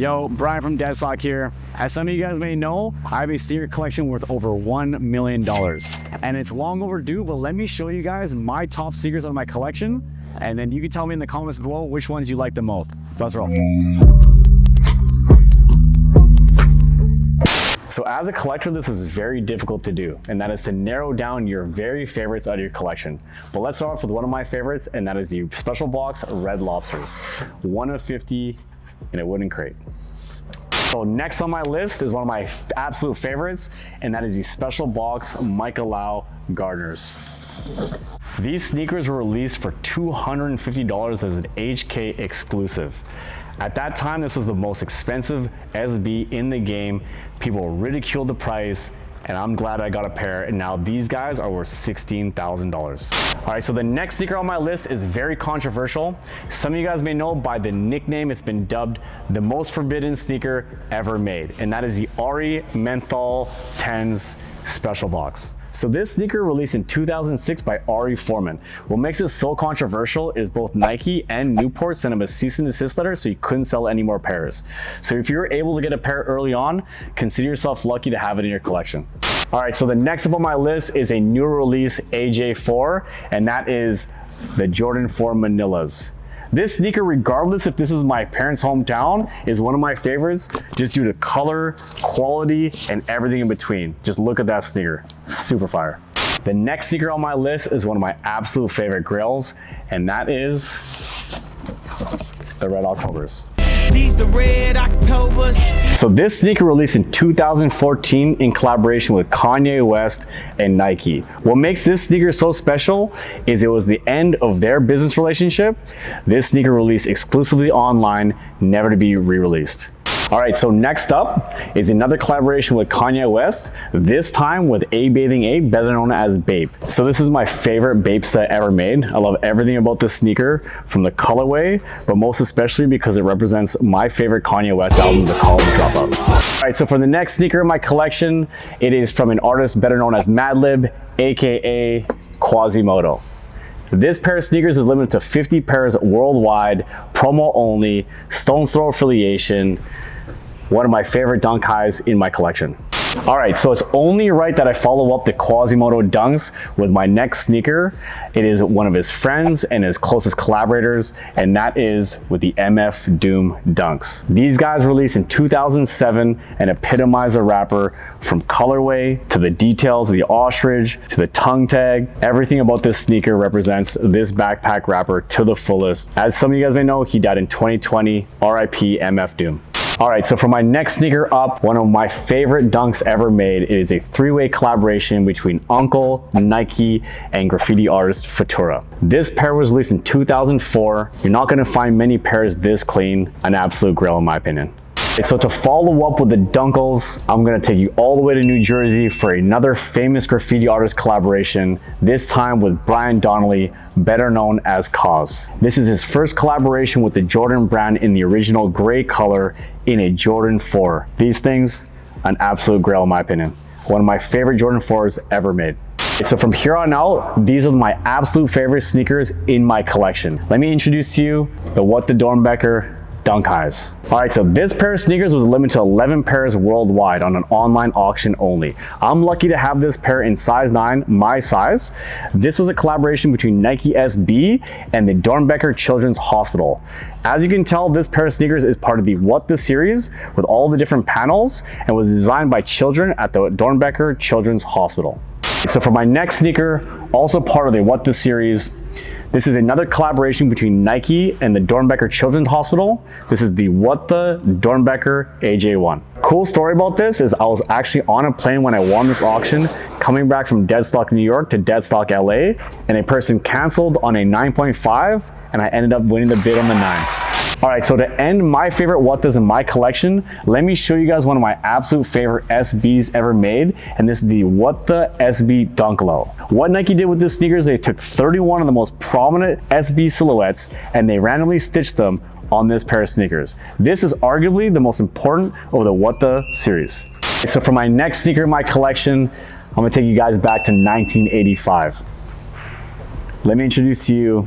Yo, Brian from Deadstock here. As some of you guys may know, I have a sneaker collection worth over $1 million. And it's long overdue, but let me show you guys my top sneakers of my collection. And then you can tell me in the comments below which ones you like the most. Let's roll. So as a collector, this is very difficult to do, and that is to narrow down your very favorites out of your collection. But let's start off with one of my favorites, and that is the Special Box Red Lobsters. 1 of 50 in a wooden crate. So next on my list is one of my absolute favorites, and that is the Special Box Michael Lau Gardeners. These sneakers were released for $250 as an HK exclusive. At that time, this was the most expensive SB in the game. People ridiculed the price, and I'm glad I got a pair, and now these guys are worth $16,000. All right, so the next sneaker on my list is very controversial. Some of you guys may know by the nickname it's been dubbed the most forbidden sneaker ever made, and that is the Ari Menthol 10s Special Box. So this sneaker released in 2006 by Ari Foreman. What makes it so controversial is both Nike and Newport sent him a cease and desist letter, so he couldn't sell any more pairs. So if you're able to get a pair early on, consider yourself lucky to have it in your collection. All right, so the next up on my list is a new release AJ4, and that is the Jordan 4 Manilas. This sneaker, regardless if this is my parents' hometown, is one of my favorites just due to color, quality, and everything in between. Just look at that sneaker, super fire. The next sneaker on my list is one of my absolute favorite grails, and that is the Red Octobers. These the Red Octobers. So this sneaker released in 2014 in collaboration with Kanye West and Nike. What makes this sneaker so special is it was the end of their business relationship. This sneaker released exclusively online, never to be re-released. All right, so next up is another collaboration with Kanye West, this time with A Bathing Ape, better known as Bape. So this is my favorite Bape set ever made. I love everything about this sneaker, from the colorway, but most especially because it represents my favorite Kanye West album, The College Dropout. All right, so for the next sneaker in my collection, it is from an artist better known as Madlib, AKA Quasimodo. This pair of sneakers is limited to 50 pairs worldwide, promo only, Stone's Throw affiliation. One of my favorite dunk highs in my collection. All right, so it's only right that I follow up the Quasimodo dunks with my next sneaker. It is one of his friends and his closest collaborators, and that is with the MF Doom dunks. These guys released in 2007 and epitomize a rapper from colorway to the details of the ostrich to the tongue tag. Everything about this sneaker represents this backpack rapper to the fullest. As some of you guys may know, he died in 2020. RIP MF Doom. All right, so for my next sneaker up, one of my favorite dunks ever made, it is a three-way collaboration between Uncle, Nike, and graffiti artist Futura. This pair was released in 2004. You're not gonna find many pairs this clean, an absolute grail in my opinion. So to follow up with the Dunkles, I'm gonna take you all the way to New Jersey for another famous graffiti artist collaboration, this time with Brian Donnelly, better known as Cause. This is his first collaboration with the Jordan brand in the original gray color in a Jordan 4. These things, an absolute grail in my opinion. One of my favorite Jordan 4s ever made. So from here on out, these are my absolute favorite sneakers in my collection. Let me introduce to you the What the Doernbecher Dunk Highs. All right, so this pair of sneakers was limited to 11 pairs worldwide on an online auction only. I'm lucky to have this pair in size 9, my size. This was a collaboration between Nike SB and the Doernbecher Children's Hospital. As you can tell, this pair of sneakers is part of the What the series with all the different panels and was designed by children at the Doernbecher Children's Hospital. So for my next sneaker, also part of the What the series, this is another collaboration between Nike and the Doernbecher Children's Hospital. This is the What the Doernbecher AJ1. Cool story about this is I was actually on a plane when I won this auction, coming back from Deadstock, New York to Deadstock, LA, and a person canceled on a 9.5, and I ended up winning the bid on the 9. All right, so to end my favorite What Does in my collection, let me show you guys one of my absolute favorite SBs ever made, and this is the What the SB Dunk Low. What Nike did with this sneakers, they took 31 of the most prominent SB silhouettes and they randomly stitched them on this pair of sneakers. This is arguably the most important of the What the series. So for my next sneaker in my collection, I'm gonna take you guys back to 1985. Let me introduce to you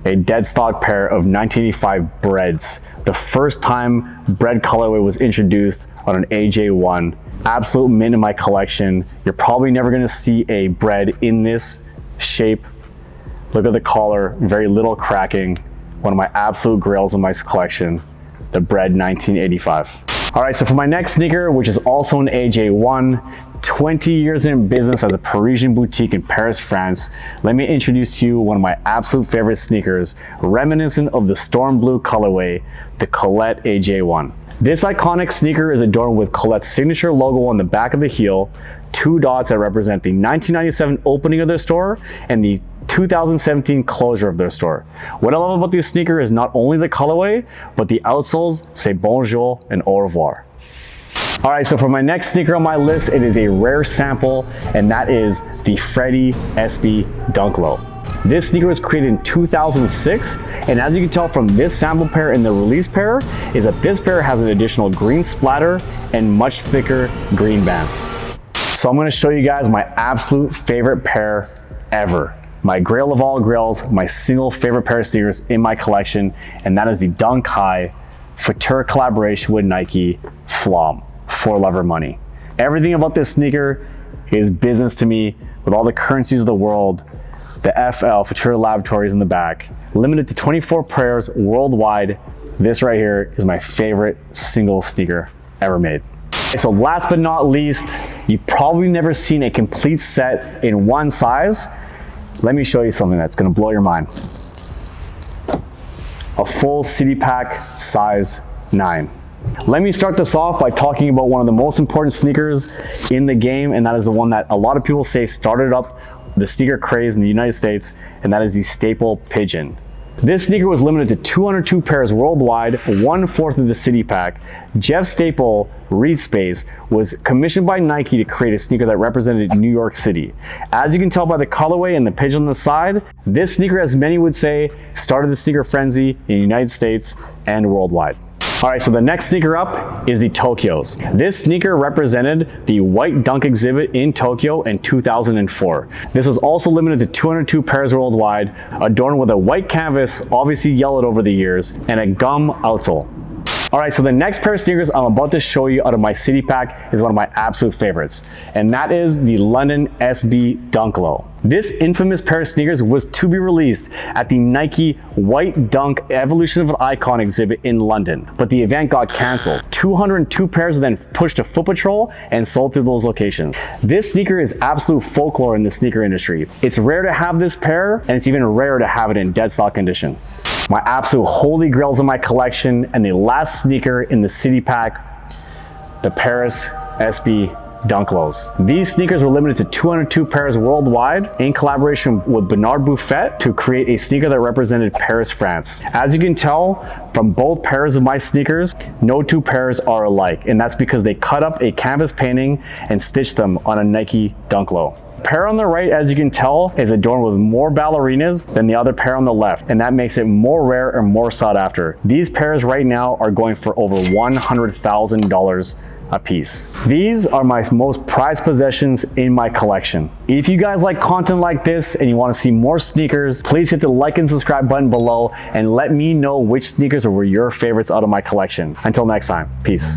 a dead stock pair of 1985 breads. The first time bread colorway was introduced on an AJ1. Absolute mint in my collection. You're probably never gonna see a bread in this shape. Look at the collar, very little cracking. One of my absolute grails in my collection, the bread 1985. All right, so for my next sneaker, which is also an AJ1, 20 years in business as a Parisian boutique in Paris, France, let me introduce to you one of my absolute favorite sneakers, reminiscent of the storm blue colorway, the Colette AJ1. This iconic sneaker is adorned with Colette's signature logo on the back of the heel, 2 dots that represent the 1997 opening of their store and the 2017 closure of their store. What I love about this sneaker is not only the colorway, but the outsoles say bonjour and au revoir. All right, so for my next sneaker on my list, it is a rare sample, and that is the Freddie SB Dunk Low. This sneaker was created in 2006, and as you can tell from this sample pair and the release pair, is that this pair has an additional green splatter and much thicker green bands. So I'm gonna show you guys my absolute favorite pair ever. My grail of all grails, my single favorite pair of sneakers in my collection, and that is the Dunk High Future collaboration with Nike Flom. For Love or Money. Everything about this sneaker is business to me, with all the currencies of the world, the FL, Futura Laboratories in the back. Limited to 24 pairs worldwide. This right here is my favorite single sneaker ever made. So last but not least, you've probably never seen a complete set in one size. Let me show you something that's gonna blow your mind. A full city pack size 9. Let me start this off by talking about one of the most important sneakers in the game, and that is the one that a lot of people say started up the sneaker craze in the United States, and that is the Staple Pigeon. This sneaker was limited to 202 pairs worldwide, 1/4 of the city pack. Jeff Staple, Reed Space, was commissioned by Nike to create a sneaker that represented New York City. As you can tell by the colorway and the pigeon on the side, this sneaker, as many would say, started the sneaker frenzy in the United States and worldwide. All right, so the next sneaker up is the Tokyos. This sneaker represented the white dunk exhibit in Tokyo in 2004. This was also limited to 202 pairs worldwide, adorned with a white canvas, obviously yellowed over the years, and a gum outsole. All right, so the next pair of sneakers I'm about to show you out of my city pack is one of my absolute favorites, and that is the London SB Dunk Low. This infamous pair of sneakers was to be released at the Nike White Dunk Evolution of an Icon exhibit in London, but the event got canceled. 202 pairs were then pushed to Foot Patrol and sold to those locations. This sneaker is absolute folklore in the sneaker industry. It's rare to have this pair, and it's even rarer to have it in dead stock condition. My absolute holy grails in my collection, and the last sneaker in the city pack, the Paris SB Dunk Lows. These sneakers were limited to 202 pairs worldwide in collaboration with Bernard Buffet to create a sneaker that represented Paris, France. As you can tell from both pairs of my sneakers, no two pairs are alike, and that's because they cut up a canvas painting and stitched them on a Nike Dunk Low. The pair on the right, as you can tell, is adorned with more ballerinas than the other pair on the left, and that makes it more rare and more sought after. These pairs right now are going for over $100,000 a piece. These are my most prized possessions in my collection. If you guys like content like this and you want to see more sneakers, please hit the like and subscribe button below and let me know which sneakers were your favorites out of my collection. Until next time, peace.